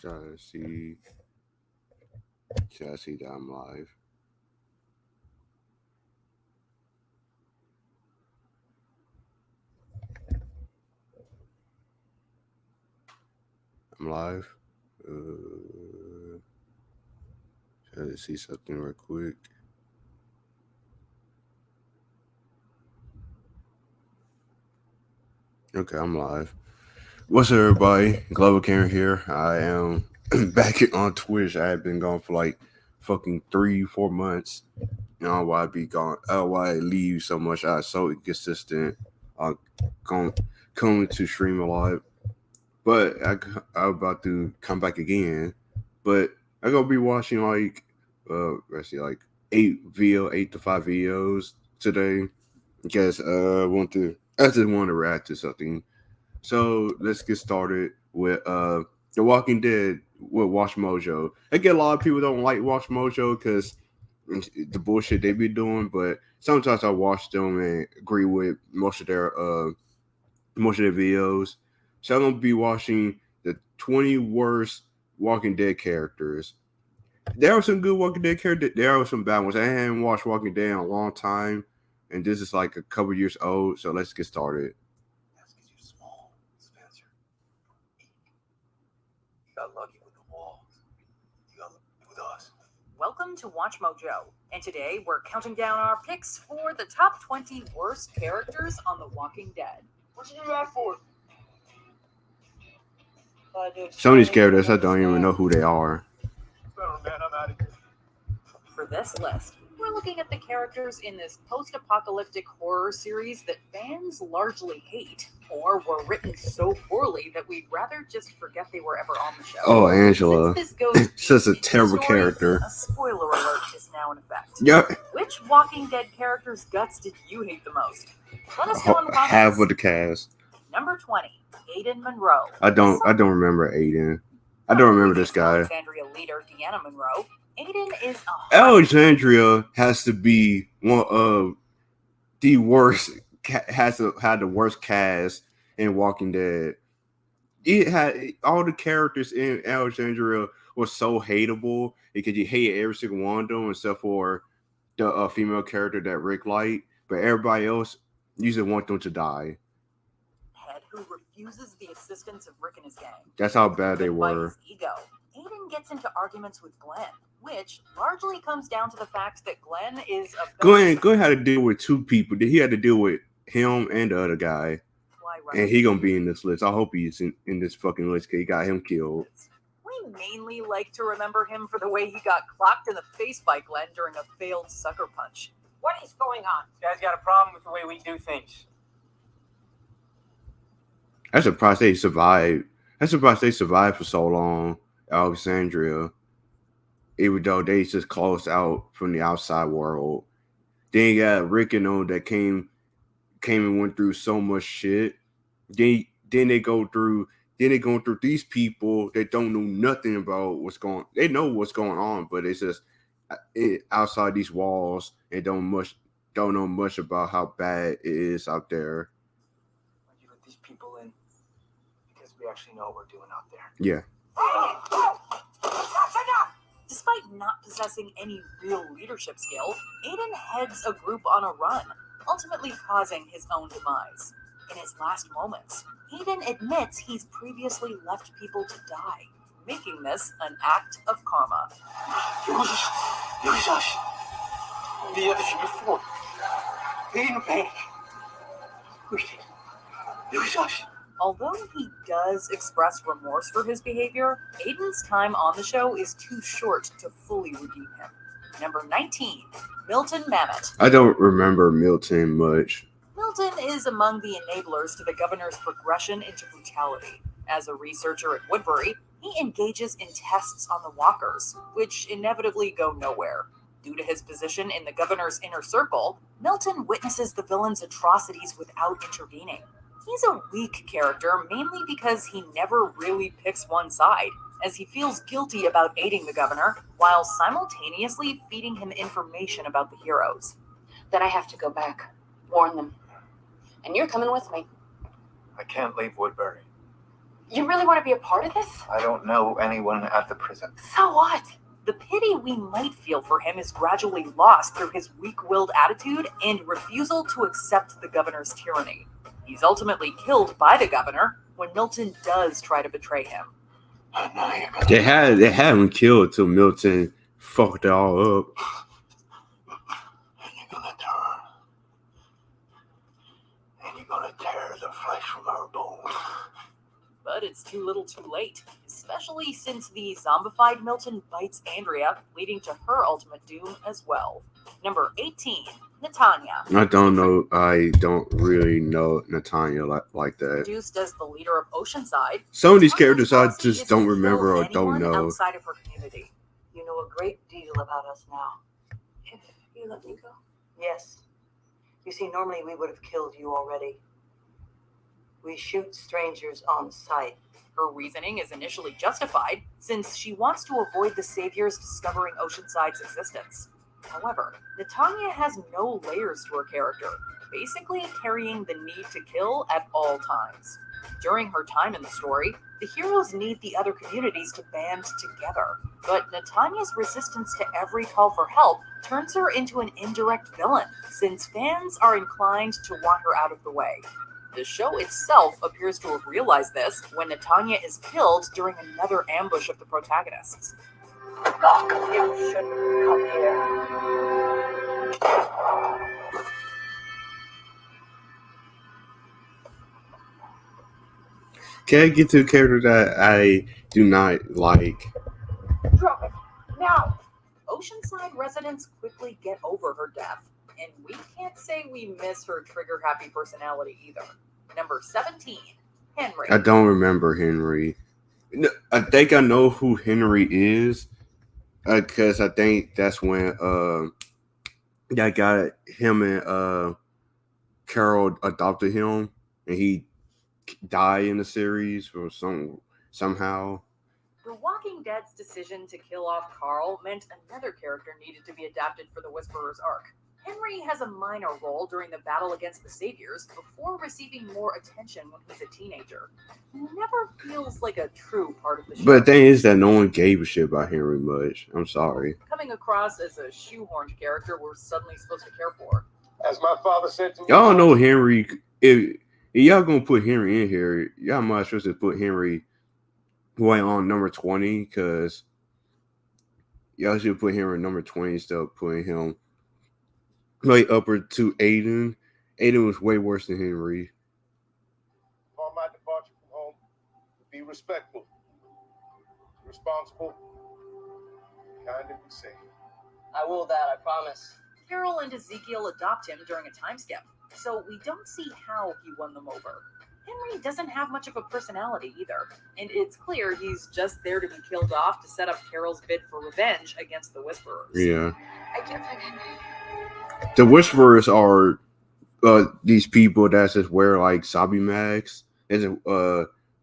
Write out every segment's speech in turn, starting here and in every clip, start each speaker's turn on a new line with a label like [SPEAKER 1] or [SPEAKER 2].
[SPEAKER 1] Try to see. Try to see that I'm live. I'm live. Try to see something real quick. Okay, I'm live. What's up, everybody? Global Karen here. I am back on Twitch. I have been gone for like fucking 3-4 months. You know why I be gone? Why I leave so much? I was so inconsistent. Come coming to stream a lot, but I'm about to come back again. But I gonna be watching like let's see, like 8 to 5 videos today because I just want to react to something. So let's get started with The Walking Dead with Watchmojo. I get a lot of people don't like Watchmojo because the bullshit they be doing, but sometimes I watch them and agree with most of their videos. So I'm gonna be watching the 20 worst Walking Dead characters. There are some good Walking Dead characters. There are some bad ones. I haven't watched Walking Dead in a long time, and this is like a couple years old. So let's get started.
[SPEAKER 2] That's because you're small, Spencer. You got lucky with the walls. You got lucky with us.
[SPEAKER 3] Welcome to Watchmojo, and today we're counting down our picks for the top 20 worst characters on The Walking Dead.
[SPEAKER 2] What you do that for?
[SPEAKER 1] Some of these characters I don't even know who they are.
[SPEAKER 2] Oh man, I'm out of here.
[SPEAKER 3] For this list, we're looking at the characters in this post-apocalyptic horror series that fans largely hate, or were written so poorly that we'd rather just forget they were ever on the show.
[SPEAKER 1] Oh, Angela.
[SPEAKER 3] Since this goes
[SPEAKER 1] Such a
[SPEAKER 3] into the
[SPEAKER 1] terrible
[SPEAKER 3] story,
[SPEAKER 1] character.
[SPEAKER 3] A spoiler alert is now in effect.
[SPEAKER 1] Yep.
[SPEAKER 3] Which Walking Dead character's guts did you hate the most? Let us know in the comments.
[SPEAKER 1] Half of the cast.
[SPEAKER 3] Number 20, Aiden Monroe.
[SPEAKER 1] I don't remember Aiden. I don't remember this guy.
[SPEAKER 3] Alexandria leader Deanna Monroe. Aiden is
[SPEAKER 1] Alexandria has to be one of the worst. Had the worst cast in Walking Dead. It had all the characters in Alexandria were so hateable because you hated every single one of them except for the female character that Rick liked, but everybody else usually want them to die.
[SPEAKER 3] Head who refuses the assistance of Rick and his gang.
[SPEAKER 1] That's how bad they
[SPEAKER 3] Driven by
[SPEAKER 1] were.
[SPEAKER 3] his ego. Aiden gets into arguments with Glenn, which largely comes down to the fact that Glenn is a
[SPEAKER 1] Glenn had to deal with two people. He had to deal with him and the other guy. And he gonna be in this list. I hope he's in this fucking list because he got him killed.
[SPEAKER 3] We mainly like to remember him for the way he got clocked in the face by Glenn during a failed sucker punch. What is going on?
[SPEAKER 2] You guys got a problem with the way we do things.
[SPEAKER 1] I'm surprised they survived. I'm surprised they survived for so long, Alexandria. Even though they just closed out from the outside world. Then you got Rick and them that came and went through so much shit. Then they go through these people that don't know nothing about what's going. They know what's going on, but it's just outside these walls and don't know much about how bad it is out there.
[SPEAKER 2] Why'd you let these people in? Because we actually know what we're doing out there.
[SPEAKER 1] Yeah.
[SPEAKER 3] Despite not possessing any real leadership skill, Aiden heads a group on a run, ultimately causing his own demise. In his last moments, Aiden admits he's previously left people to die, making this an act of karma. Although he does express remorse for his behavior, Aiden's time on the show is too short to fully redeem him. Number 19, Milton Mamet.
[SPEAKER 1] I don't remember Milton much.
[SPEAKER 3] Milton is among the enablers to the governor's progression into brutality. As a researcher at Woodbury, he engages in tests on the walkers, which inevitably go nowhere. Due to his position in the governor's inner circle, Milton witnesses the villain's atrocities without intervening. He's a weak character mainly because he never really picks one side, as he feels guilty about aiding the governor while simultaneously feeding him information about the heroes.
[SPEAKER 4] Then I have to go back, warn them. And you're coming with me.
[SPEAKER 2] I can't leave Woodbury.
[SPEAKER 4] You really want to be a part of this?
[SPEAKER 2] I don't know anyone at the prison.
[SPEAKER 4] So what?
[SPEAKER 3] The pity we might feel for him is gradually lost through his weak-willed attitude and refusal to accept the governor's tyranny. He's ultimately killed by the governor when Milton does try to betray him.
[SPEAKER 1] They had him killed till Milton fucked it all up.
[SPEAKER 2] And you're gonna tear the flesh from her bones.
[SPEAKER 3] But it's too little too late, especially since the zombified Milton bites Andrea, leading to her ultimate doom as well. Number 18, Netanya.
[SPEAKER 1] I don't really know Netanya like that.
[SPEAKER 3] Introduced as the leader of Oceanside,
[SPEAKER 1] Some of these
[SPEAKER 3] Netanya's
[SPEAKER 1] characters I
[SPEAKER 3] policy is
[SPEAKER 1] just
[SPEAKER 3] to
[SPEAKER 1] don't
[SPEAKER 3] kill
[SPEAKER 1] remember or don't
[SPEAKER 3] anyone
[SPEAKER 1] know.
[SPEAKER 3] outside of her community.
[SPEAKER 5] You know a great deal about us now.
[SPEAKER 4] If you let me go.
[SPEAKER 5] Yes. You see, normally we would have killed you already. We shoot strangers on sight.
[SPEAKER 3] Her reasoning is initially justified, since she wants to avoid the Saviors discovering Oceanside's existence. However, Netanya has no layers to her character, basically carrying the need to kill at all times. During her time in the story, the heroes need the other communities to band together, but Netanya's resistance to every call for help turns her into an indirect villain, since fans are inclined to want her out of the way. The show itself appears to have realized this when Netanya is killed during another ambush of the protagonists.
[SPEAKER 5] You shouldn't come here.
[SPEAKER 1] Can I get to a character that I do not like?
[SPEAKER 5] Drop it. Now!
[SPEAKER 3] Oceanside residents quickly get over her death, and we can't say we miss her trigger-happy personality either. Number 17, Henry.
[SPEAKER 1] I don't remember Henry. I think I know who Henry is, because I think that's when that guy, him and Carol adopted him, and he died in the series or somehow.
[SPEAKER 3] The Walking Dead's decision to kill off Carl meant another character needed to be adapted for the Whisperer's arc. Henry has a minor role during the battle against the Saviors before receiving more attention when he's a teenager. He never feels like a true part of the show.
[SPEAKER 1] But the thing is that no one gave a shit about Henry much. I'm sorry.
[SPEAKER 3] Coming across as a shoehorned character we're suddenly supposed to care for.
[SPEAKER 6] As my father said to me,
[SPEAKER 1] Y'all know Henry. If y'all gonna put Henry in here, y'all might as well just put Henry way on number 20, because y'all should put Henry number 20 instead of putting him like upward to Aiden. Aiden was way worse than Henry.
[SPEAKER 6] upon my departure from home, be respectful, responsible, kind, and be safe.
[SPEAKER 5] I will that, I promise.
[SPEAKER 3] Carol and Ezekiel adopt him during a time skip, so we don't see how he won them over. Henry doesn't have much of a personality either, and it's clear he's just there to be killed off to set up Carol's bid for revenge against the Whisperers.
[SPEAKER 1] Yeah.
[SPEAKER 4] I can't find Henry.
[SPEAKER 1] The Whisperers are these people that just wear like zombie masks. It's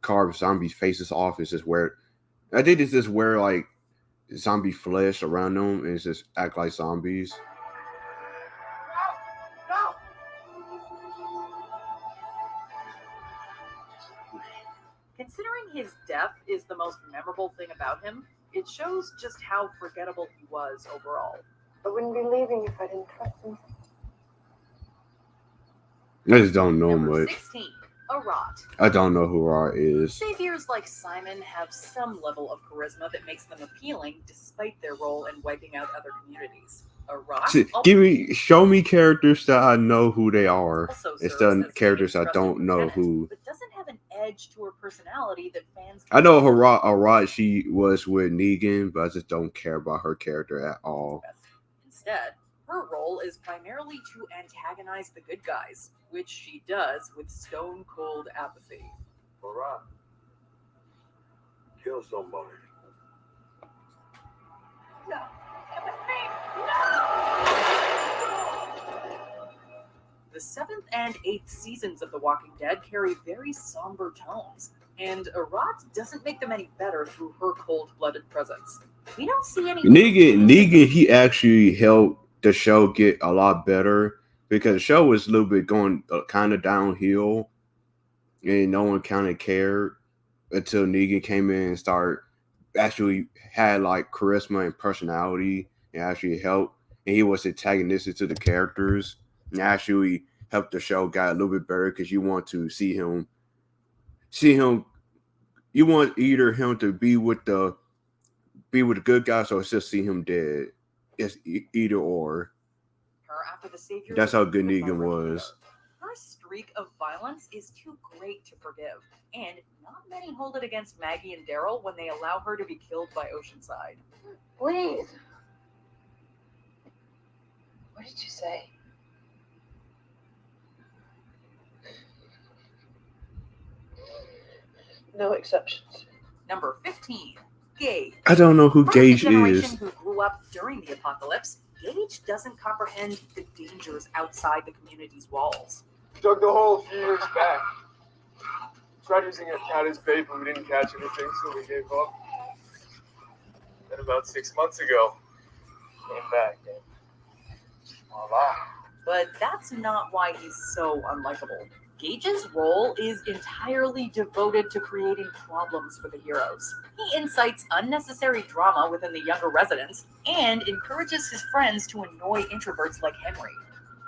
[SPEAKER 1] carve zombies' faces off. It's just wear. I think it's just wear like zombie flesh around them and it's just act like zombies.
[SPEAKER 5] No!
[SPEAKER 3] Considering his death is the most memorable thing about him, it shows just how forgettable he was overall.
[SPEAKER 4] I wouldn't be leaving if I didn't trust him.
[SPEAKER 1] I just don't know
[SPEAKER 3] Number
[SPEAKER 1] much.
[SPEAKER 3] 16, Arat.
[SPEAKER 1] I don't know who Ra is.
[SPEAKER 3] Saviors like Simon have some level of charisma that makes them appealing despite their role in wiping out other communities. Arat
[SPEAKER 1] Show me characters that I know who they are.
[SPEAKER 3] also
[SPEAKER 1] It's
[SPEAKER 3] serves
[SPEAKER 1] the
[SPEAKER 3] as
[SPEAKER 1] characters I
[SPEAKER 3] Satan's
[SPEAKER 1] don't
[SPEAKER 3] trusted
[SPEAKER 1] know
[SPEAKER 3] lieutenant,
[SPEAKER 1] who.
[SPEAKER 3] but doesn't have an edge to her personality that fans
[SPEAKER 1] I know Arat, she was with Negan, but I just don't care about her character at all.
[SPEAKER 3] Instead, her role is primarily to antagonize the good guys, which she does with stone-cold apathy.
[SPEAKER 6] Arat, kill somebody.
[SPEAKER 5] No! It was me!
[SPEAKER 3] The 7th and 8th seasons of The Walking Dead carry very somber tones, and Arat doesn't make them any better through her cold-blooded presence. We don't see any...
[SPEAKER 1] Negan, he actually helped the show get a lot better because the show was a little bit going kind of downhill and no one kind of cared. until Negan came in and started actually had like charisma and personality and actually helped. And he was antagonistic to the characters and actually helped the show get a little bit better because you want to see him. You want either him to be with the good guys or just see him dead. It's either or.
[SPEAKER 3] Her after the saviors
[SPEAKER 1] That's
[SPEAKER 3] of
[SPEAKER 1] how
[SPEAKER 3] the
[SPEAKER 1] good
[SPEAKER 3] human
[SPEAKER 1] Negan
[SPEAKER 3] virus
[SPEAKER 1] was.
[SPEAKER 3] here. Her streak of violence is too great to forgive, and not many hold it against Maggie and Daryl when they allow her to be killed by Oceanside.
[SPEAKER 4] Please. What did you say? No exceptions.
[SPEAKER 3] Number 15, Gage.
[SPEAKER 1] I don't know who
[SPEAKER 3] From
[SPEAKER 1] Gage
[SPEAKER 3] the generation
[SPEAKER 1] is.
[SPEAKER 3] who grew up during the apocalypse, Gage doesn't comprehend the dangers outside the community's walls.
[SPEAKER 6] Dug the hole a few years back. Tried using a cat as bait, but we didn't catch anything, so we gave up. Then about 6 months ago, came back and voila.
[SPEAKER 3] But that's not why he's so unlikable. Gage's role is entirely devoted to creating problems for the heroes. He incites unnecessary drama within the younger residents and encourages his friends to annoy introverts like Henry.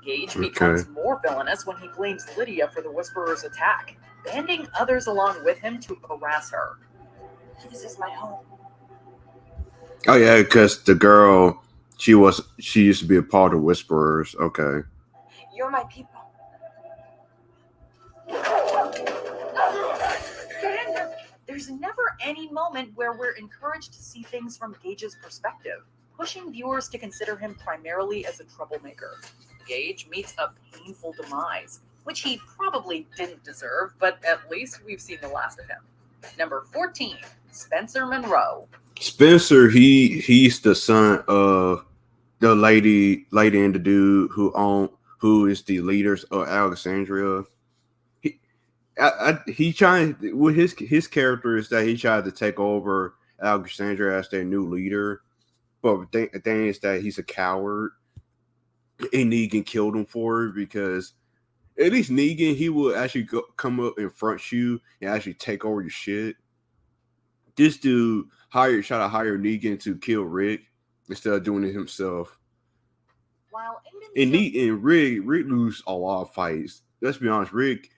[SPEAKER 3] Gage becomes more villainous when he blames Lydia for the Whisperer's attack, banding others along with him to harass her.
[SPEAKER 4] This is my home.
[SPEAKER 1] Oh yeah, because the girl, she used to be a part of Whisperers. Okay.
[SPEAKER 4] You're my people.
[SPEAKER 3] There's never any moment where we're encouraged to see things from Gage's perspective, pushing viewers to consider him primarily as a troublemaker. Gage meets a painful demise, which he probably didn't deserve, but at least we've seen the last of him. Number 14, Spencer Monroe.
[SPEAKER 1] Spencer, he's the son of the lady and the dude who is the leaders of Alexandria. He trying with his character is that he tried to take over Alexandria as their new leader, but the thing is that he's a coward, and Negan killed him for it because at least Negan he will actually come up in front you and actually take over your shit. This dude try to hire Negan to kill Rick instead of doing it himself.
[SPEAKER 3] While
[SPEAKER 1] And Rick lose a lot of fights. Let's be honest, Rick.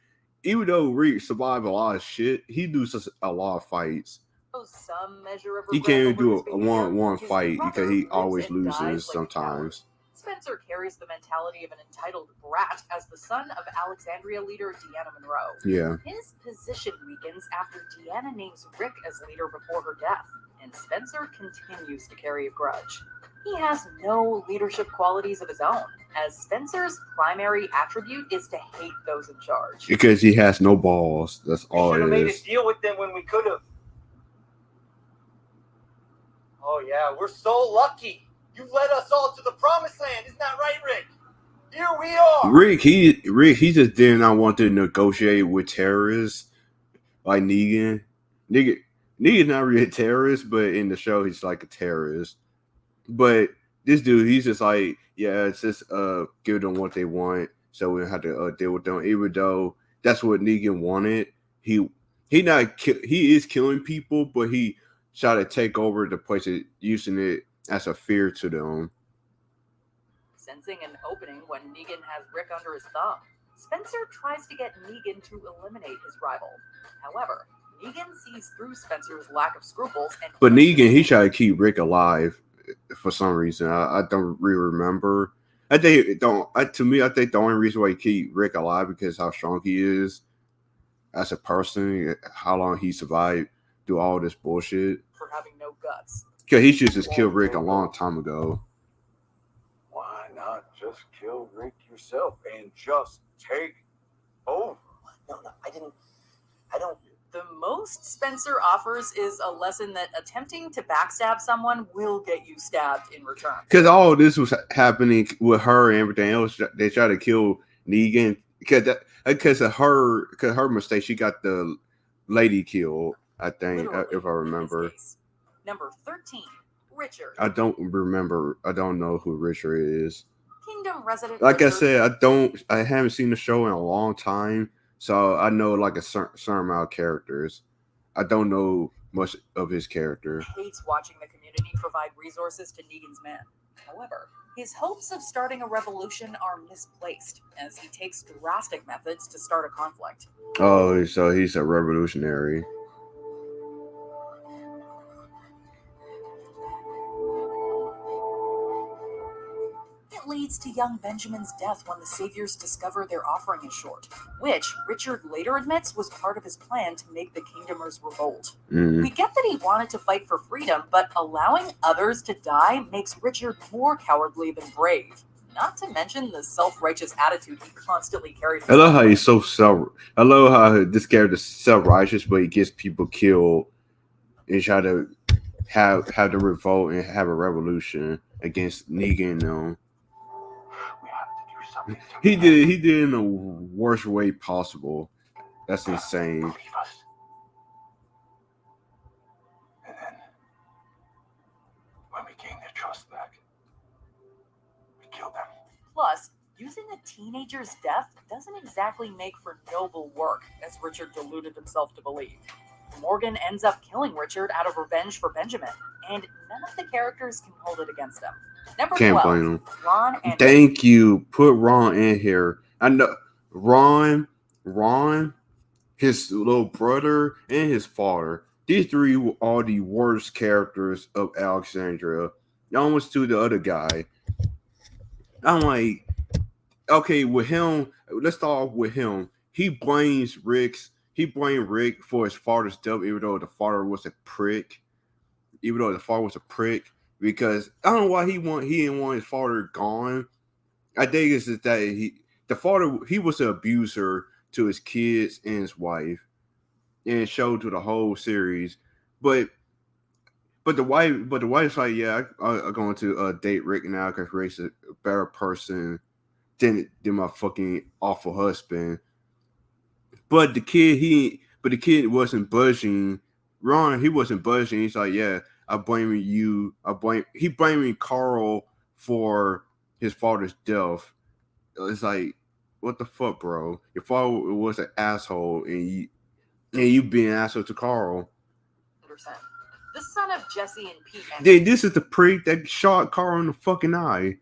[SPEAKER 1] Even though Rick survived a lot of shit, he loses a lot of fights.
[SPEAKER 3] Some measure of
[SPEAKER 1] He can't even do
[SPEAKER 3] regret
[SPEAKER 1] a
[SPEAKER 3] over his behavior,
[SPEAKER 1] one
[SPEAKER 3] his
[SPEAKER 1] fight
[SPEAKER 3] brother
[SPEAKER 1] because he
[SPEAKER 3] lives
[SPEAKER 1] always
[SPEAKER 3] and dies
[SPEAKER 1] loses
[SPEAKER 3] like a coward.
[SPEAKER 1] sometimes.
[SPEAKER 3] Spencer carries the mentality of an entitled brat as the son of Alexandria leader Deanna Monroe.
[SPEAKER 1] Yeah.
[SPEAKER 3] His position weakens after Deanna names Rick as leader before her death, and Spencer continues to carry a grudge. He has no leadership qualities of his own, as Spencer's primary attribute is to hate those in charge.
[SPEAKER 1] Because he has no balls. That's all
[SPEAKER 2] We should
[SPEAKER 1] it
[SPEAKER 2] have made a
[SPEAKER 1] is.
[SPEAKER 2] deal with them when we could have. Oh yeah, we're so lucky. You led us all to the promised land, isn't that right, Rick? Here we are.
[SPEAKER 1] Rick, he just did not want to negotiate with terrorists like Negan. Negan's not really a terrorist, but in the show he's like a terrorist. But this dude, he's just like, yeah, it's just give them what they want, so we don't have to deal with them. Even though that's what Negan wanted, he is killing people, but he tried to take over the place, using it as a fear to them.
[SPEAKER 3] Sensing an opening when Negan has Rick under his thumb, Spencer tries to get Negan to eliminate his rival. However, Negan sees through Spencer's lack of scruples and...
[SPEAKER 1] But Negan, he tried to keep Rick alive for some reason. I don't really remember. I think the only reason why he keep Rick alive because how strong he is as a person, how long he survived through all this bullshit.
[SPEAKER 3] For having no guts.
[SPEAKER 1] Because he should just kill Rick a long time ago.
[SPEAKER 7] Why not just kill Rick yourself and just take over?
[SPEAKER 2] No, I don't.
[SPEAKER 3] The most Spencer offers is a lesson that attempting to backstab someone will get you stabbed in return.
[SPEAKER 1] Because all this was happening with her and everything else. They tried to kill Negan because of her mistake. She got the lady killed, I think,
[SPEAKER 3] Literally,
[SPEAKER 1] if I remember.
[SPEAKER 3] Number 13, Richard.
[SPEAKER 1] I don't remember. I don't know who Richard is.
[SPEAKER 3] Kingdom resident.
[SPEAKER 1] Like
[SPEAKER 3] Richard,
[SPEAKER 1] I said, I haven't seen the show in a long time, so I know like a certain amount of characters. I don't know much of his character.
[SPEAKER 3] Hates watching the community provide resources to Negan's men. However, his hopes of starting a revolution are misplaced, as he takes drastic methods to start a conflict.
[SPEAKER 1] Oh, so he's a revolutionary.
[SPEAKER 3] It leads to young Benjamin's death when the Saviors discover their offering is short, which Richard later admits was part of his plan to make the Kingdomers revolt. We get that he wanted to fight for freedom, but allowing others to die makes Richard more cowardly than brave. Not to mention the self-righteous attitude he constantly carried.
[SPEAKER 1] I love how he's so self. I love how this character's self-righteous, but he gets people killed and try to have the revolt and have a revolution against Negan.
[SPEAKER 7] We have to do something.
[SPEAKER 1] He did in the worst way possible. That's insane.
[SPEAKER 7] Believe us. And then, when we gain their trust back, we kill them.
[SPEAKER 3] Plus, using a teenager's death doesn't exactly make for noble work, as Richard deluded himself to believe. Morgan ends up killing Richard out of revenge for Benjamin, and none of the characters can hold it against him. Number
[SPEAKER 1] Can't
[SPEAKER 3] 12,
[SPEAKER 1] blame him.
[SPEAKER 3] Ron and
[SPEAKER 1] Thank you. Put Ron in here. I know Ron, his little brother, and his father. These three are the worst characters of Alexandria. Almost to the other guy. I'm like, okay, with him, let's start off with him. He blames Rick for his father's death, even though the father was a prick. Because I don't know why he didn't want his father gone. I think it's just that he was an abuser to his kids and his wife, and it showed to the whole series. But the wife's like, yeah, I'm going to date Rick now because Rick's a better person than my fucking awful husband. But the kid wasn't budging. Ron, he wasn't budging. He's like, yeah, I blame you. He blaming Carl for his father's death. It's like, what the fuck, bro? Your father was an asshole, and you being an asshole to Carl.
[SPEAKER 3] The son of Jesse and Pete.
[SPEAKER 1] Dude, this is the prick that shot Carl in the fucking eye.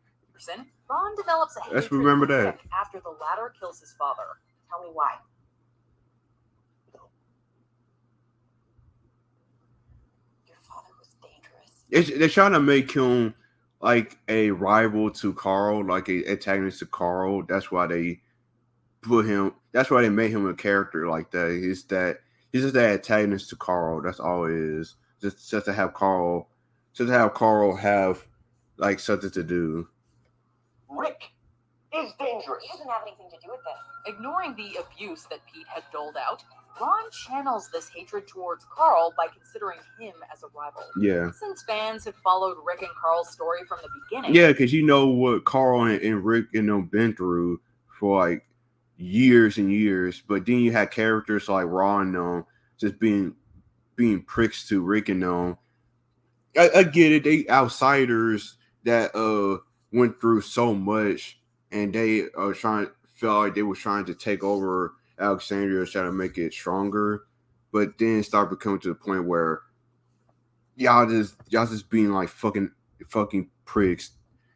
[SPEAKER 3] Ron develops a
[SPEAKER 1] Let's
[SPEAKER 3] hatred
[SPEAKER 1] remember
[SPEAKER 3] for
[SPEAKER 1] that.
[SPEAKER 3] Rick after the latter kills his father. Tell me why.
[SPEAKER 4] Your father was dangerous.
[SPEAKER 1] They're trying to make him like a rival to Carl, like a antagonist to Carl. That's why they made him a character like that. He's just that antagonist to Carl. That's all it is. Just to have Carl have like something to do.
[SPEAKER 2] Rick is dangerous.
[SPEAKER 4] He doesn't have anything to do with this.
[SPEAKER 3] Ignoring the abuse that Pete had doled out, Ron channels this hatred towards Carl by considering him as a rival.
[SPEAKER 1] Yeah.
[SPEAKER 3] Since fans have followed Rick and Carl's story from the beginning.
[SPEAKER 1] Yeah, because you know what Carl and Rick and them been through for like years and years. But then you had characters like Ron just being pricks to Rick and them. I get it. They outsiders that went through so much, and they felt like they were trying to take over Alexandria, trying to make it stronger. But then it started becoming to the point where y'all just being like fucking pricks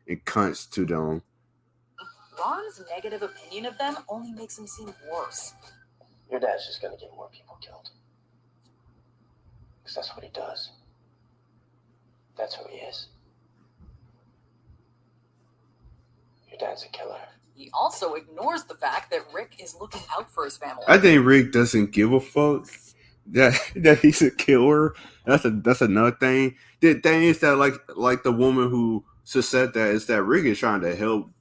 [SPEAKER 1] and cunts to them.
[SPEAKER 3] Ron's negative opinion of them only makes him seem worse.
[SPEAKER 2] Your dad's just gonna get more people killed. Because that's what he does. That's who he is. Your dad's a killer.
[SPEAKER 3] He also ignores the fact that Rick is looking out for his family.
[SPEAKER 1] I think Rick doesn't give a fuck that he's a killer. That's another thing. The thing is that like the woman who said that is that Rick is trying to help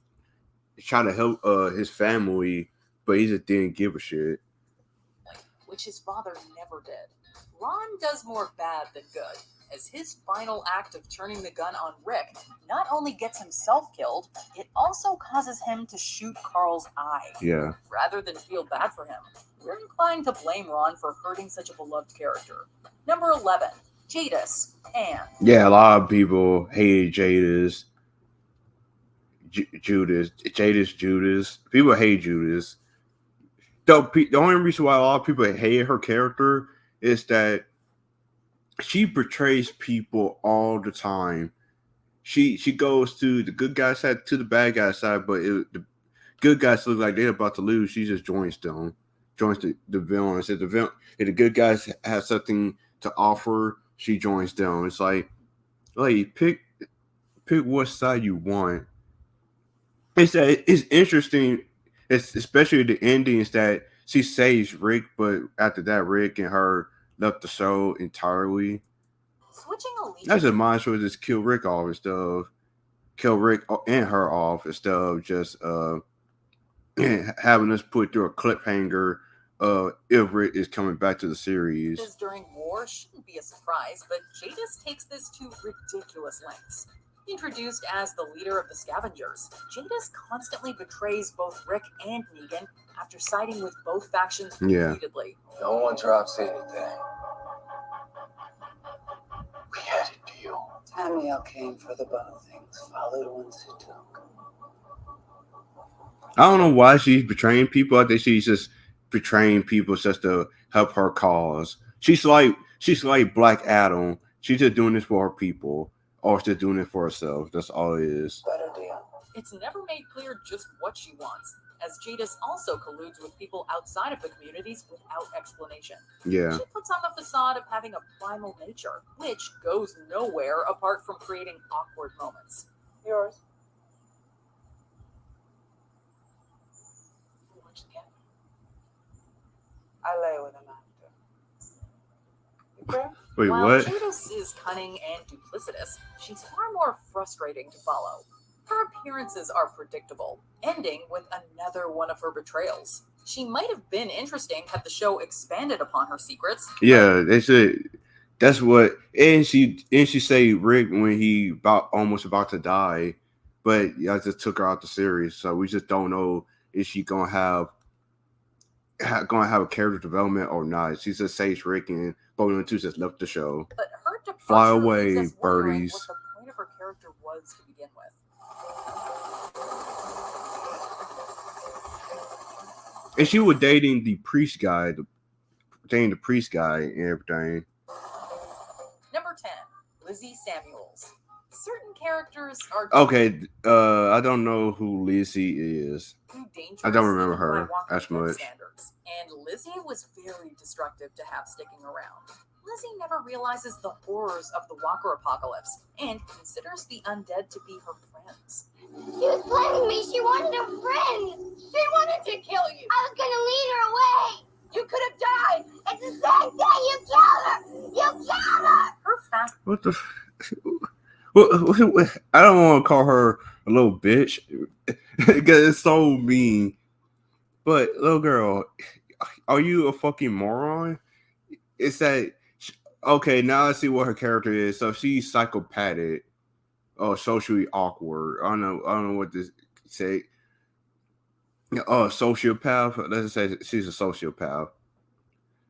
[SPEAKER 1] his family, but he just didn't give a shit.
[SPEAKER 3] Which his father never did. Ron does more bad than good, as his final act of turning the gun on Rick not only gets himself killed, it also causes him to shoot Carl's eye.
[SPEAKER 1] Yeah.
[SPEAKER 3] Rather than feel bad for him, we're inclined to blame Ron for hurting such a beloved character. Number 11, Jadis and...
[SPEAKER 1] Yeah, a lot of people hated Jadis. Judas. People hate Judas. The only reason why a lot of people hated her character is that she betrays people all the time. She goes to the good guy side to the bad guy side, but the good guys look like they're about to lose. She just joins them, joins the villains. If the good guys have something to offer, she joins them. It's like pick what side you want. It's interesting. It's especially the endings that she saves Rick, but after that, Rick and her left the show entirely.
[SPEAKER 3] Switching allegiance.
[SPEAKER 1] That's a mind show just kill Rick off instead of kill Rick and her off instead of just having us put through a cliffhanger if Rick is coming back to the series.
[SPEAKER 3] During war shouldn't be a surprise, but Jadis takes this to ridiculous lengths. Introduced as the leader of the scavengers, Jadis constantly betrays both Rick and Negan after siding with both factions repeatedly.
[SPEAKER 2] No one drops anything. We had a deal.
[SPEAKER 8] Tamiel came for the bottom things, followed once he took.
[SPEAKER 1] I don't know why she's betraying people. I think she's just betraying people just to help her cause. She's like Black Adam. She's just doing this for her people, or she's doing it for herself. That's all it is.
[SPEAKER 8] Better deal.
[SPEAKER 3] It's never made clear just what she wants, as Jadis also colludes with people outside of the communities without explanation.
[SPEAKER 1] Yeah.
[SPEAKER 3] She puts on the facade of having a primal nature, which goes nowhere apart from creating awkward moments.
[SPEAKER 8] Yours. I lay with an actor. Okay?
[SPEAKER 1] Wait,
[SPEAKER 3] While
[SPEAKER 1] what?
[SPEAKER 3] Jadis is cunning and duplicitous, she's far more frustrating to follow. Her appearances are predictable, ending with another one of her betrayals. She might have been interesting had the show expanded upon her secrets.
[SPEAKER 1] Yeah, they said that's what, and she say Rick when he almost about to die, but I just took her out the series, so we just don't know if she gonna have a character development or not. She just says Rick and Bowling 2 just left the show.
[SPEAKER 3] But her departure
[SPEAKER 1] Fly away,
[SPEAKER 3] leaves us wondering
[SPEAKER 1] birdies.
[SPEAKER 3] what the point of her character was to begin with.
[SPEAKER 1] And she was dating the priest guy, and everything.
[SPEAKER 3] Number 10, Lizzie Samuels. Certain characters are
[SPEAKER 1] Okay, I don't know who Lizzie is.
[SPEAKER 3] too dangerous.
[SPEAKER 1] I don't remember
[SPEAKER 3] even
[SPEAKER 1] her
[SPEAKER 3] by Walking
[SPEAKER 1] as
[SPEAKER 3] Dead
[SPEAKER 1] much.
[SPEAKER 3] standards. And Lizzie was very destructive to have sticking around. Lizzie never realizes the horrors of the Walker apocalypse and considers the undead to be her friends.
[SPEAKER 9] She was playing me. She wanted a friend. She wanted to kill you. I was gonna lead her away. You could have died. It's the same thing. You killed her. You killed her.
[SPEAKER 3] Her fast.
[SPEAKER 1] What the? What? I don't want to call her a little bitch because it's so mean. But little girl, are you a fucking moron? It's that okay? Now I see what her character is. So she's psychopathic or socially awkward. I don't know what to say. Sociopath. Let's say she's a sociopath.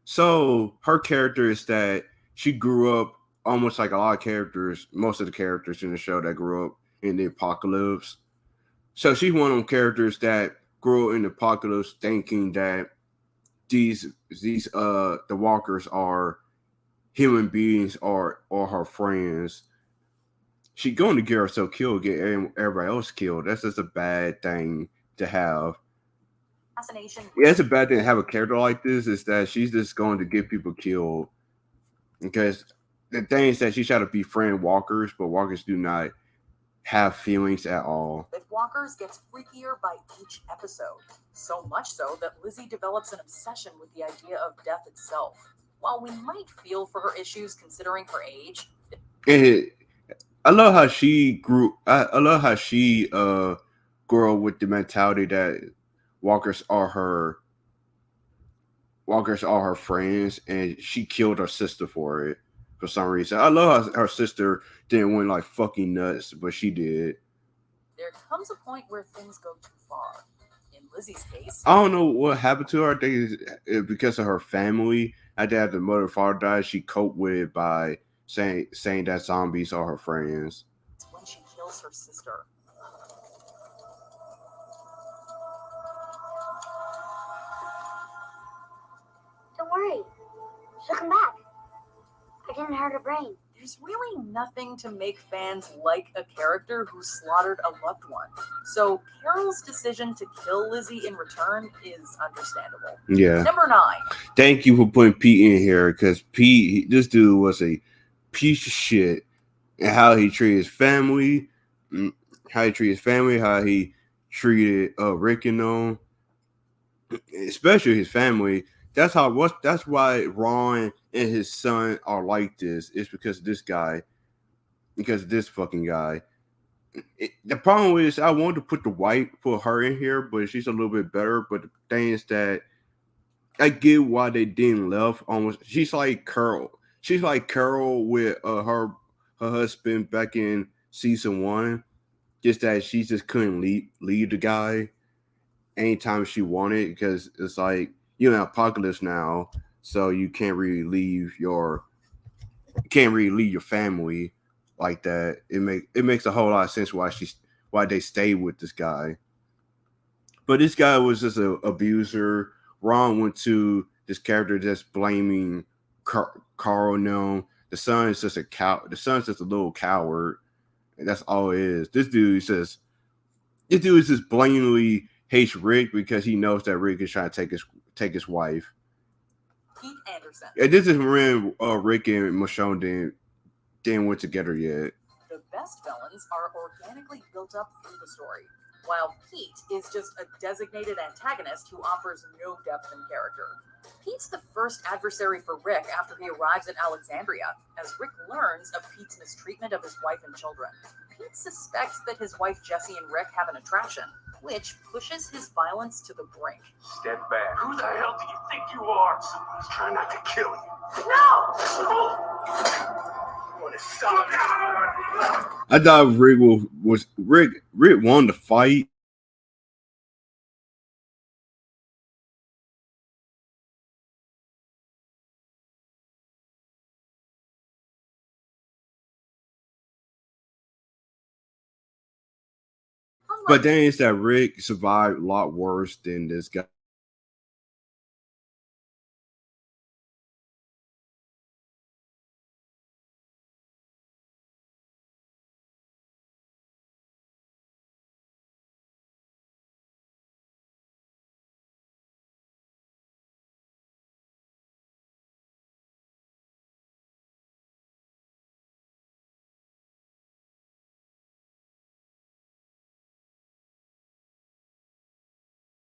[SPEAKER 1] So her character is that she grew up almost like a lot of characters, most of the characters in the show that grew up in the apocalypse. So she's one of them characters that grew up in the apocalypse thinking that these the walkers are human beings or her friends. She's going to get herself killed, get everybody else killed. That's just a bad thing to have.
[SPEAKER 3] Fascination.
[SPEAKER 1] Yeah, it's a bad thing to have a character like this, is that she's just going to get people killed. Because the thing is that she tried to befriend walkers, but walkers do not have feelings at all.
[SPEAKER 3] That Walkers gets freakier by each episode. So much so that Lizzie develops an obsession with the idea of death itself. While we might feel for her issues considering her age,
[SPEAKER 1] I love how she grew. I love how she grew up with the mentality that walkers are her friends, and she killed her sister for it for some reason. I love how her sister didn't went like fucking nuts, but she did.
[SPEAKER 3] there comes a point where things go too far. In Lizzie's case,
[SPEAKER 1] I don't know what happened to her. I think it's because of her family. I think after the mother and father died, she coped with it by saying that zombies are her friends.
[SPEAKER 3] it's when she kills her sister.
[SPEAKER 9] Don't worry. She'll come back. I didn't hurt her brain.
[SPEAKER 3] There's really nothing to make fans like a character who slaughtered a loved one. So Carol's decision to kill Lizzie in return is understandable.
[SPEAKER 1] Yeah.
[SPEAKER 3] Number 9.
[SPEAKER 1] Thank you for putting Pete in here, because Pete, this dude was a piece of shit, and how he treated his family, how he treated Rick and them, especially his family. That's why Ron and his son are like this. It's because of this guy, because of this fucking guy. The problem is, I wanted to put her in here, but she's a little bit better. But the thing is that I get why they didn't left. Almost, she's like Carol. She's like Carol with her husband back in season 1. Just that she just couldn't leave the guy anytime she wanted, because it's like, you're in apocalypse now, so you can't really leave your family like that. It makes a whole lot of sense why they stayed with this guy. But this guy was just an abuser. Ron went to this character just blaming Carl. No, the son is just a cow. The son's just a little coward, and that's all it is. This dude is just blatantly hates Rick because he knows that Rick is trying to take his wife.
[SPEAKER 3] Pete Anderson.
[SPEAKER 1] And this is when Rick and Michonne didn't went together yet.
[SPEAKER 3] The best villains are organically built up through the story, while Pete is just a designated antagonist who offers no depth in character. Pete's the first adversary for Rick after he arrives at Alexandria, as Rick learns of Pete's mistreatment of his wife and children. Pete suspects that his wife Jessie and Rick have an attraction, which pushes his violence to the brink.
[SPEAKER 7] Step back.
[SPEAKER 2] Who the hell do you think you are?
[SPEAKER 7] Someone's trying not to kill you.
[SPEAKER 2] No! I want to stop this.
[SPEAKER 1] I thought Rick Rick won the fight. But then it's that Rick survived a lot worse than this guy.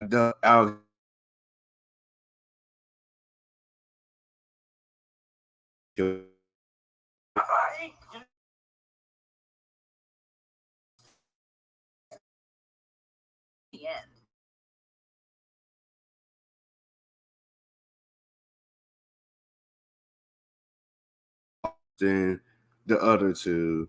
[SPEAKER 1] The Alex
[SPEAKER 3] The end.
[SPEAKER 1] than the other two.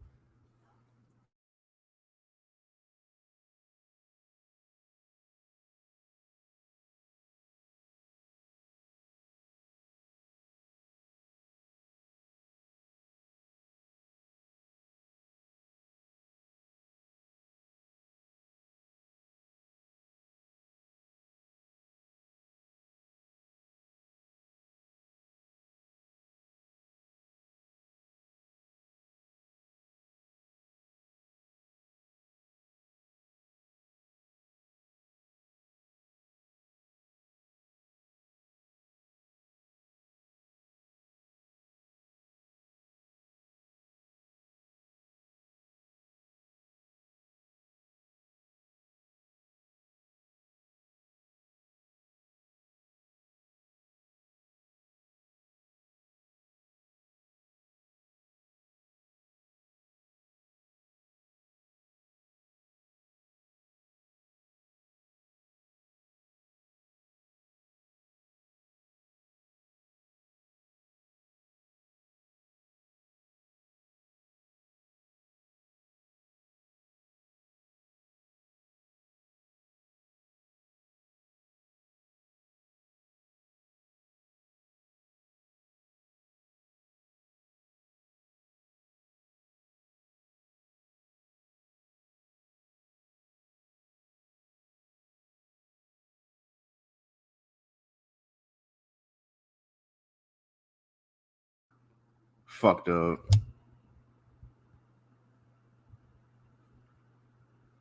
[SPEAKER 1] fucked up.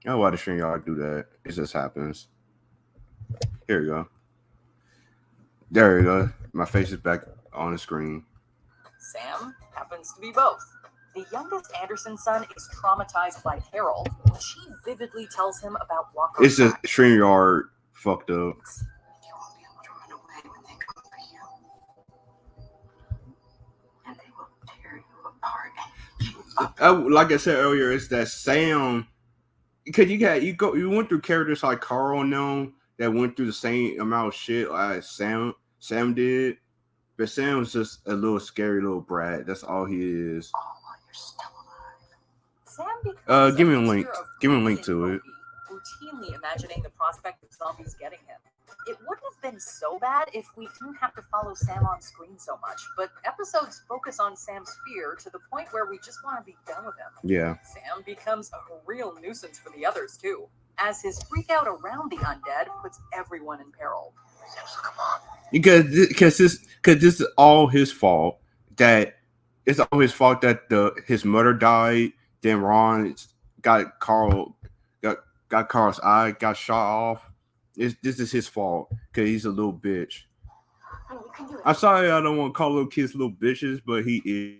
[SPEAKER 1] I don't know why the stream y'all do that. It just happens. Here we go. There we go. My face is back on the screen.
[SPEAKER 3] Sam happens to be both. The youngest Anderson son is traumatized by Carol when she vividly tells him about Walker's
[SPEAKER 1] It's just StreamYard fucked up.
[SPEAKER 5] You won't be able to run away when they come for you. And they will tear you apart.
[SPEAKER 1] Like I said earlier, it's that Sam, because you went through characters like Carl and them that went through the same amount of shit like Sam did, but Sam's just a little scary little brat. That's all he is.
[SPEAKER 5] Oh, while you're still alive.
[SPEAKER 3] Sam becomes
[SPEAKER 1] Give me a
[SPEAKER 3] fixture
[SPEAKER 1] link.
[SPEAKER 3] of
[SPEAKER 1] Give me a
[SPEAKER 3] grief
[SPEAKER 1] link
[SPEAKER 3] in
[SPEAKER 1] to it.
[SPEAKER 3] Loki, routinely imagining the prospect of zombies getting him. It wouldn't have been so bad if we didn't have to follow Sam on screen so much, but episodes focus on Sam's fear to the point where we just want to be done with him.
[SPEAKER 1] Yeah.
[SPEAKER 3] Sam becomes a real nuisance for the others too, as his freak out around the undead puts everyone in peril.
[SPEAKER 5] Come on.
[SPEAKER 1] Because this is all his fault. That it's all his fault that his mother died. Then Ron got Carl's eye got shot off. This is his fault because he's a little bitch.
[SPEAKER 9] I mean, you can do it.
[SPEAKER 1] I'm sorry I don't want to call little kids little bitches, but he is.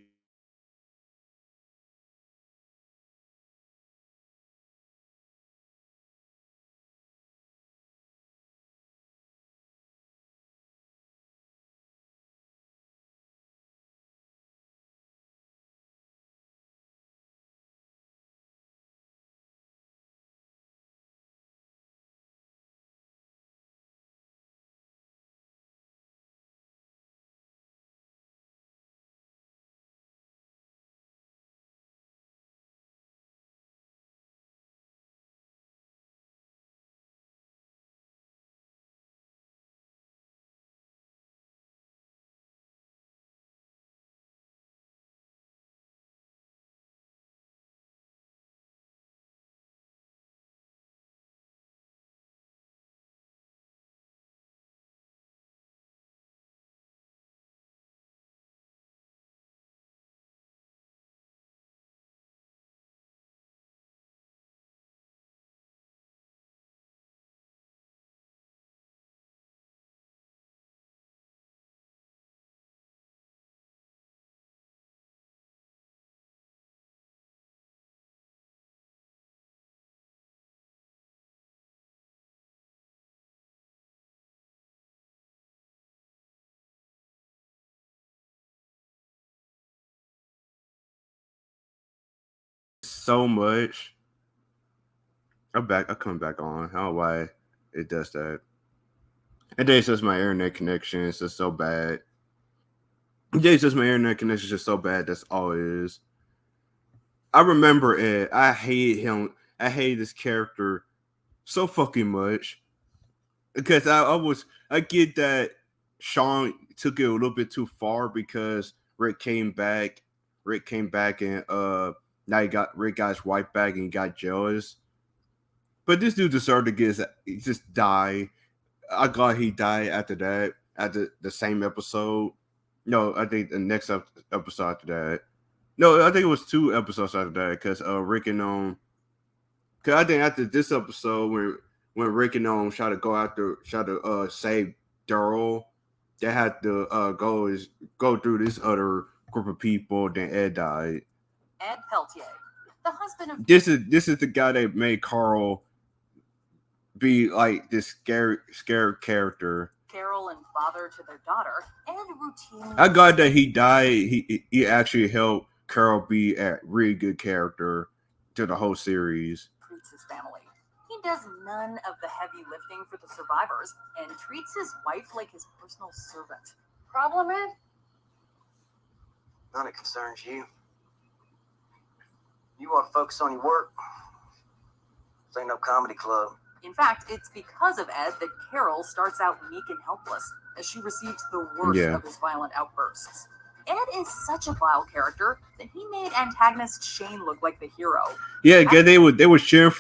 [SPEAKER 1] So much. I'm back. I come back on. I don't know why it does that. And then it's just my internet connection. It's just so bad. It's just my internet connection is just so bad. That's all it is. I remember Ed. I hate him. I hate this character so fucking much because I get that Sean took it a little bit too far because Rick came back. Rick came back and now Rick got his wife back and he got jealous. But this dude deserved to just die. I'm glad he died after that, after the same episode. No, I think the next episode after that. No, I think it was 2 episodes after that because Rick and because I think after this episode when Rick and tried to save Daryl, they had to go through this other group of people. Then Ed died.
[SPEAKER 3] Ed Peltier, the husband of
[SPEAKER 1] This is the guy that made Carl be like this scary character.
[SPEAKER 3] Carol and father to their daughter, and routinely.
[SPEAKER 1] I'm glad that he died. He actually helped Carol be a really good character to the whole series.
[SPEAKER 3] Treats his family. He does none of the heavy lifting for the survivors and treats his wife like his personal servant. Problem, Ed?
[SPEAKER 8] None that concerns you. You want to focus on your work? This ain't no comedy club.
[SPEAKER 3] In fact, it's because of Ed that Carol starts out meek and helpless as she receives the worst of his violent outbursts. Ed is such a vile character that he made antagonist Shane look like the hero.
[SPEAKER 1] Yeah, because they were cheering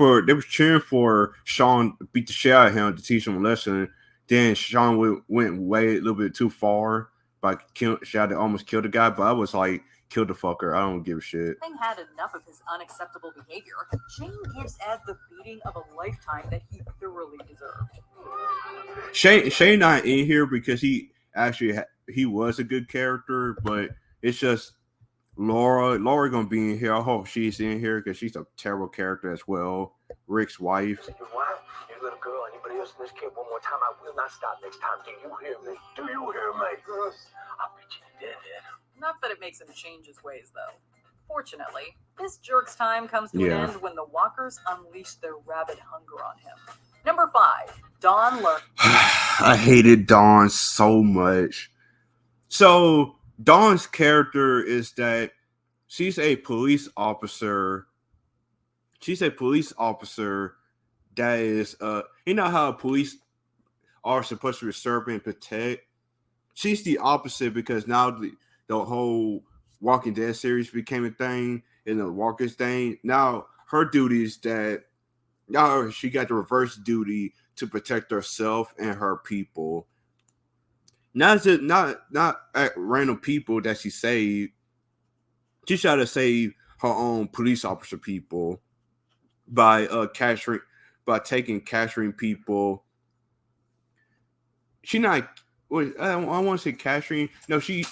[SPEAKER 1] for Sean to beat the shit out of him to teach him a lesson. Then Sean went way a little bit too far by she had to almost kill the guy. But I was like, kill the fucker. I don't give a shit.
[SPEAKER 3] Having had enough of his unacceptable behavior, Shane gives Ed the beating of a lifetime that he thoroughly deserved.
[SPEAKER 1] Shane not in here because he actually he was a good character, but it's just Laura gonna be in here. I hope she's in here because she's a terrible character as well. Rick's wife.
[SPEAKER 2] Your wife, your little girl, anybody else in this kid, one more time, I will not stop next time. Do you hear me? Do you hear me? I'll beat you to death, Ed.
[SPEAKER 3] Not that it makes him change his ways, though. Fortunately, this jerk's time comes to an end when the walkers unleash their rabid hunger on him. Number 5, Dawn learns.
[SPEAKER 1] I hated Dawn so much. So Dawn's character is that she's a police officer. She's a police officer that is, you know how police are supposed to serve and protect. She's the opposite because now the whole Walking Dead series became a thing and the Walkers thing. Now her duty is that now she got the reverse duty to protect herself and her people. Not at random people that she saved. She tried to save her own police officer people by taking capturing people. She not. I want to say capturing. No, she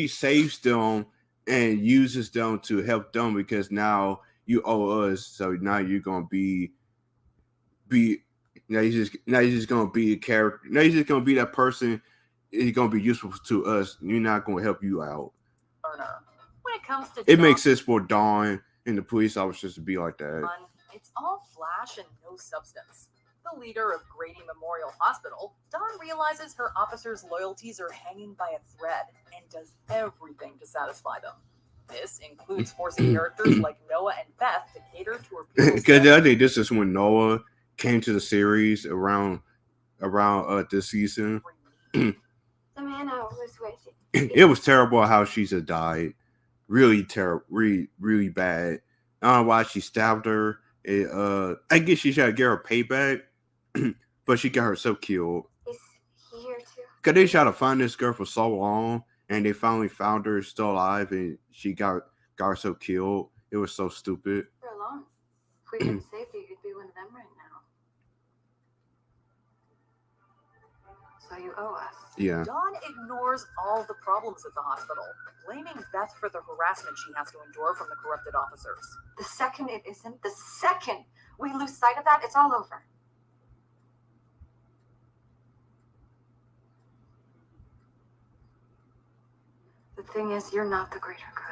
[SPEAKER 1] saves them and uses them to help them because now you owe us. So now you're gonna be. Now you're just gonna be a character. Now you're just gonna be that person. It's gonna be useful to us. You're not gonna help you out.
[SPEAKER 3] When it comes to
[SPEAKER 1] It makes sense for Dawn and the police officers to be like that.
[SPEAKER 3] It's all flash and no substance. The leader of Grady Memorial Hospital, Dawn realizes her officers' loyalties are hanging by a thread and does everything to satisfy them. This includes forcing characters like Noah and Beth to cater to her people's
[SPEAKER 1] Because I think this is when Noah came to the series around this season.
[SPEAKER 9] The man I was with.
[SPEAKER 1] It was terrible how she just died. Really terrible, really bad. I don't know why she stabbed her. I guess she should get her payback, but she got herself killed.
[SPEAKER 9] He's here too.
[SPEAKER 1] Cause they tried to find this girl for so long, and they finally found her still alive, and she got herself killed. It was so stupid.
[SPEAKER 4] For long. If we could save you, you'd be one of them right now. So you owe us.
[SPEAKER 1] Yeah.
[SPEAKER 3] Dawn ignores all the problems at the hospital, blaming Beth for the harassment she has to endure from the corrupted officers.
[SPEAKER 4] The second it isn't, the second we lose sight of that, it's all over. The thing is, you're not the greater good.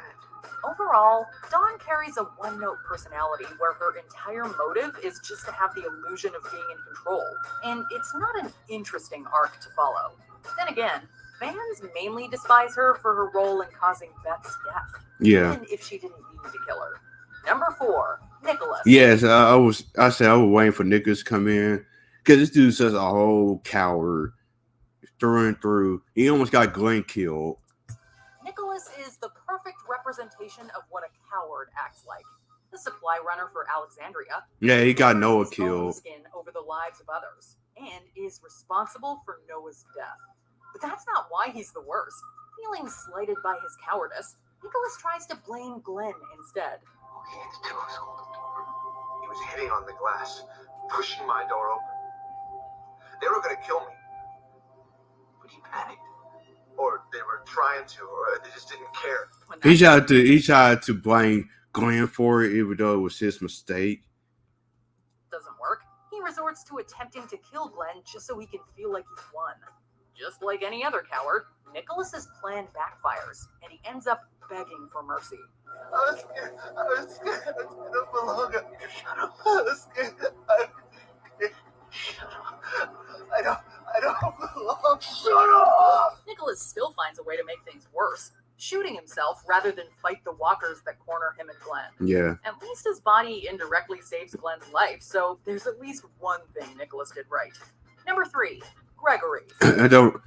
[SPEAKER 3] Overall, Dawn carries a one-note personality where her entire motive is just to have the illusion of being in control, and it's not an interesting arc to follow. Then again, fans mainly despise her for her role in causing Beth's death, even if she didn't mean to kill her. Number 4, Nicholas.
[SPEAKER 1] Yes, I was waiting for Nicholas to come in because this dude's just a whole coward through and through. He almost got Glenn killed.
[SPEAKER 3] Nicholas is the perfect representation of what a coward acts like. The supply runner for Alexandria.
[SPEAKER 1] Yeah, he got Noah
[SPEAKER 3] his own
[SPEAKER 1] killed.
[SPEAKER 3] Skin over the lives of others, and is responsible for Noah's death. But that's not why he's the worst. Feeling slighted by his cowardice, Nicholas tries to blame Glenn instead.
[SPEAKER 2] He had the tools hold the door. He was hitting on the glass, pushing my door open. They were going to kill me, but he panicked. Or they were trying to, or they just didn't care.
[SPEAKER 1] He tried to blame Glenn for it, even though it was his mistake.
[SPEAKER 3] Doesn't work. He resorts to attempting to kill Glenn just so he can feel like he's won. Just like any other coward, Nicholas's plan backfires, and he ends up begging for mercy.
[SPEAKER 2] I was scared. I don't belong. Shut up. I was scared. Shut up. I don't belong. Shut up.
[SPEAKER 3] Nicholas still finds a way to make things worse, shooting himself rather than fight the walkers that corner him and Glenn.
[SPEAKER 1] Yeah.
[SPEAKER 3] At least his body indirectly saves Glenn's life, so there's at least one thing Nicholas did right. Number 3, Gregory.
[SPEAKER 1] I don't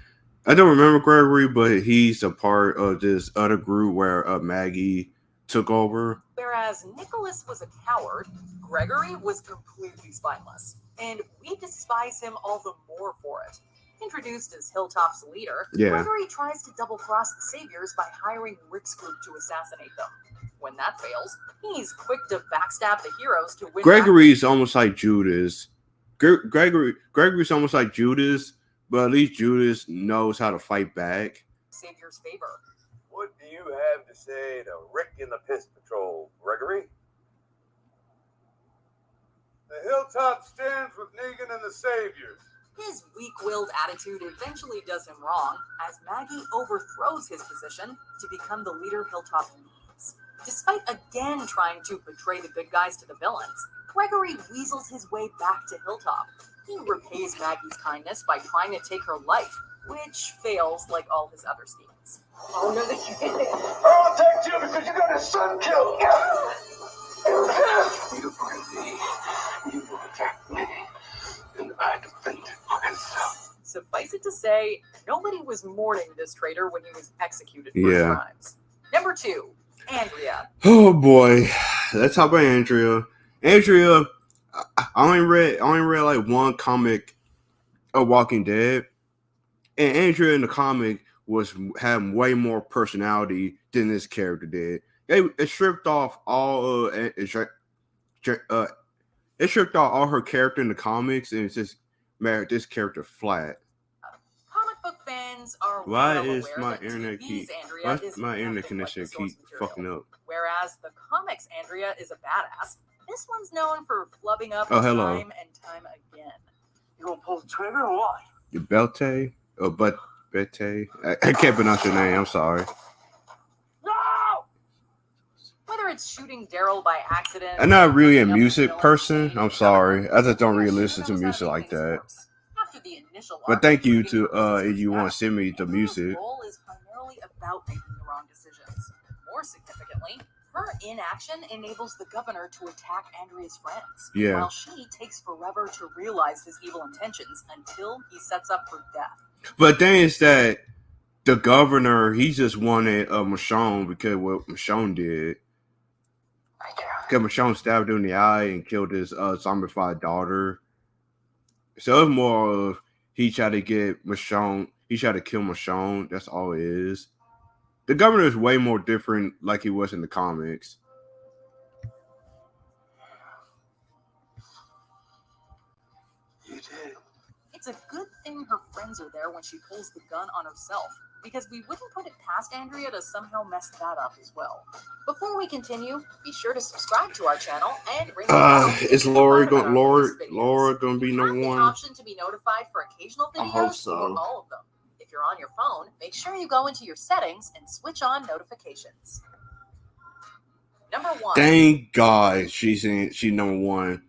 [SPEAKER 1] remember Gregory, but he's a part of this other group where Maggie took over.
[SPEAKER 3] Whereas Nicholas was a coward, Gregory was completely spineless, and we despise him all the more for it. Introduced as Hilltop's leader,
[SPEAKER 1] Yeah.
[SPEAKER 3] Gregory tries to double-cross the Saviors by hiring Rick's group to assassinate them. When that fails, he's quick to backstab the heroes to win.
[SPEAKER 1] Gregory's almost like Judas. Gregory's almost like Judas, but at least Judas knows how to fight back.
[SPEAKER 3] Savior's favor.
[SPEAKER 7] What do you have to say to Rick and the Piss Patrol, Gregory?
[SPEAKER 10] The Hilltop stands with Negan and the Saviors.
[SPEAKER 3] His weak-willed attitude eventually does him wrong, as Maggie overthrows his position to become the leader Hilltop needs. Despite again trying to betray the good guys to the villains, Gregory weasels his way back to Hilltop. He repays Maggie's kindness by trying to take her life, which fails like all his other schemes.
[SPEAKER 9] Oh, no, that you did it.
[SPEAKER 10] I'll attack you because you got his son killed.
[SPEAKER 8] You bring me, you will attack me, and I defend myself.
[SPEAKER 3] Suffice it to say, nobody was mourning this traitor when he was executed for his
[SPEAKER 1] Yeah.
[SPEAKER 3] crimes. Number 2, Andrea.
[SPEAKER 1] Oh boy, let's talk about Andrea. Andrea, I only read like one comic of Walking Dead, and Andrea in the comic had way more personality than this character did. It stripped off all it stripped off all her character in the comics, and it's just made this character flat.
[SPEAKER 3] Comic book fans are
[SPEAKER 1] Why
[SPEAKER 3] well
[SPEAKER 1] is
[SPEAKER 3] aware
[SPEAKER 1] my
[SPEAKER 3] that
[SPEAKER 1] internet
[SPEAKER 3] TV's
[SPEAKER 1] keep?
[SPEAKER 3] Andrea
[SPEAKER 1] Why
[SPEAKER 3] is
[SPEAKER 1] my internet
[SPEAKER 3] nothing like
[SPEAKER 1] connection
[SPEAKER 3] the source
[SPEAKER 1] keep
[SPEAKER 3] material.
[SPEAKER 1] fucking up?
[SPEAKER 3] Whereas the comics Andrea is a badass, this one's known for flubbing up
[SPEAKER 1] Oh, hello.
[SPEAKER 3] time and time again.
[SPEAKER 8] You gonna pull the trigger or what?
[SPEAKER 1] The Belte or Bete? I can't pronounce your name. I'm sorry.
[SPEAKER 8] No!
[SPEAKER 3] Whether it's shooting Daryl by accident,
[SPEAKER 1] I'm not really a
[SPEAKER 3] breaking up the
[SPEAKER 1] music
[SPEAKER 3] film
[SPEAKER 1] person.
[SPEAKER 3] Shane
[SPEAKER 1] I'm
[SPEAKER 3] and
[SPEAKER 1] sorry.
[SPEAKER 3] Governor,
[SPEAKER 1] I just don't really
[SPEAKER 3] Shane
[SPEAKER 1] listen to
[SPEAKER 3] knows how
[SPEAKER 1] music
[SPEAKER 3] make
[SPEAKER 1] like
[SPEAKER 3] things
[SPEAKER 1] that.
[SPEAKER 3] worse. After the initial
[SPEAKER 1] But
[SPEAKER 3] arc
[SPEAKER 1] thank you
[SPEAKER 3] leading
[SPEAKER 1] to
[SPEAKER 3] her sister's
[SPEAKER 1] if you want to
[SPEAKER 3] death,
[SPEAKER 1] send me the
[SPEAKER 3] Andrea's
[SPEAKER 1] music.
[SPEAKER 3] role is primarily about making the wrong decisions. More significantly, her inaction enables the governor to attack Andrea's friends,
[SPEAKER 1] Yeah.
[SPEAKER 3] while she takes forever to realize his evil intentions until he sets up her death.
[SPEAKER 1] But the thing is that the governor, he just wanted Michonne because what Michonne did. Because Michonne stabbed him in the eye and killed his zombified daughter. So it's more of he tried to get Michonne. He tried to kill Michonne. That's all it is. The governor is way more different like he was in the comics.
[SPEAKER 8] You did.
[SPEAKER 3] It's a good thing her friends are there when she pulls the gun on herself, because we wouldn't put it past Andrea to somehow mess that up as well. Before we continue, be sure to subscribe to our channel and ring the bell to
[SPEAKER 1] Is
[SPEAKER 3] get
[SPEAKER 1] Lori
[SPEAKER 3] notified about
[SPEAKER 1] going?
[SPEAKER 3] our latest videos.
[SPEAKER 1] Laura going to be
[SPEAKER 3] You have
[SPEAKER 1] number
[SPEAKER 3] the
[SPEAKER 1] one?
[SPEAKER 3] option to be notified for occasional
[SPEAKER 1] I
[SPEAKER 3] videos
[SPEAKER 1] hope so.
[SPEAKER 3] or all of them. If you're on your phone, make sure you go into your settings and switch on notifications. Number 1.
[SPEAKER 1] Thank God she's number one.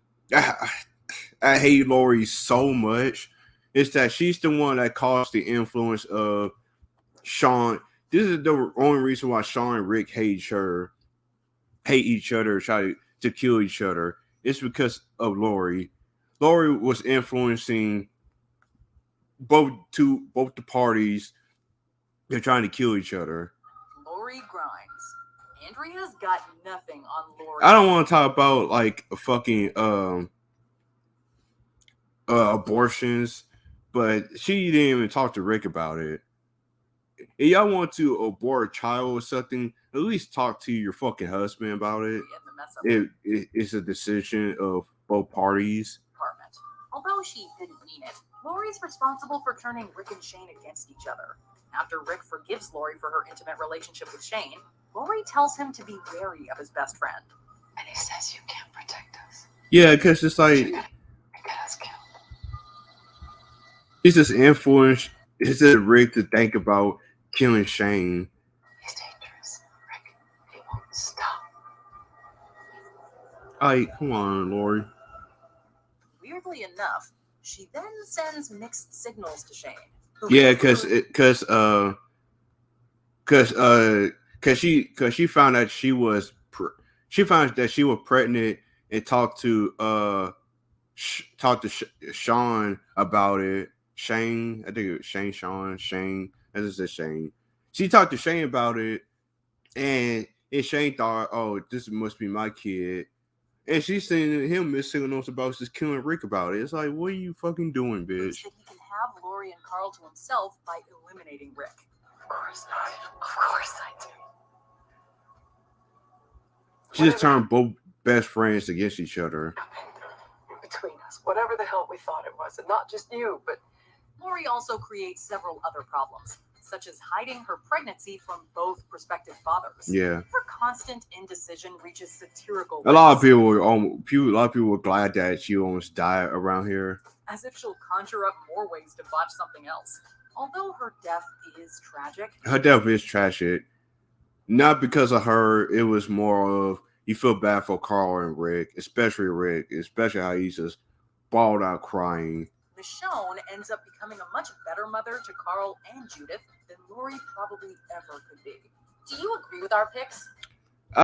[SPEAKER 1] I hate Lori so much. It's that she's the one that caused the influence of Sean. This is the only reason why Sean and Rick hate each other, try to kill each other. It's because of Lori. Lori was influencing both the parties. They're trying to kill each other.
[SPEAKER 3] Lori Grimes. Andrea's got nothing on Lori.
[SPEAKER 1] I don't want to talk about like fucking abortions, but she didn't even talk to Rick about it. If y'all want to abort a child or something, at least talk to your fucking husband about it. It's a decision of both parties.
[SPEAKER 3] Department. Although she didn't mean it, Lori's responsible for turning Rick and Shane against each other. After Rick forgives Lori for her intimate relationship with Shane, Lori tells him to be wary of his best friend.
[SPEAKER 4] And he says you can't protect us.
[SPEAKER 1] Yeah, because it's like
[SPEAKER 4] It got us killed.
[SPEAKER 1] it's just influence. It's just Rick to think about killing Shane.
[SPEAKER 4] He's dangerous, Rick. He won't stop.
[SPEAKER 1] Like, come on, Lori.
[SPEAKER 3] Weirdly enough, she then sends mixed signals to Shane.
[SPEAKER 1] Yeah, because she found out she was pregnant and talked to Sean about it. Shane, I think it was Shane. I just said Shane. She talked to Shane about it, and Shane thought, "Oh, this must be my kid," And she's sending him mixed signals about just killing Rick about it. It's like, what are you fucking doing, bitch?
[SPEAKER 3] That he can have Lori and Carl to himself by eliminating Rick.
[SPEAKER 5] Of course not. Of course I do.
[SPEAKER 1] She just turned both best friends against each other.
[SPEAKER 5] Between us, whatever the hell we thought it was, and not just you, but
[SPEAKER 3] Lori also creates several other problems, such as hiding her pregnancy from both prospective fathers.
[SPEAKER 1] Yeah.
[SPEAKER 3] Her constant indecision reaches satirical
[SPEAKER 1] A lot of
[SPEAKER 3] levels,
[SPEAKER 1] people were glad that she almost died around here.
[SPEAKER 3] as if she'll conjure up more ways to botch something else. Although her death is tragic.
[SPEAKER 1] Her death is tragic. Not because of her, it was more of you feel bad for Carl and Rick, especially how he's just bawled out crying.
[SPEAKER 3] Michonne ends up becoming a much better mother to Carl and Judith than Lori probably ever could be. Do you agree with our picks?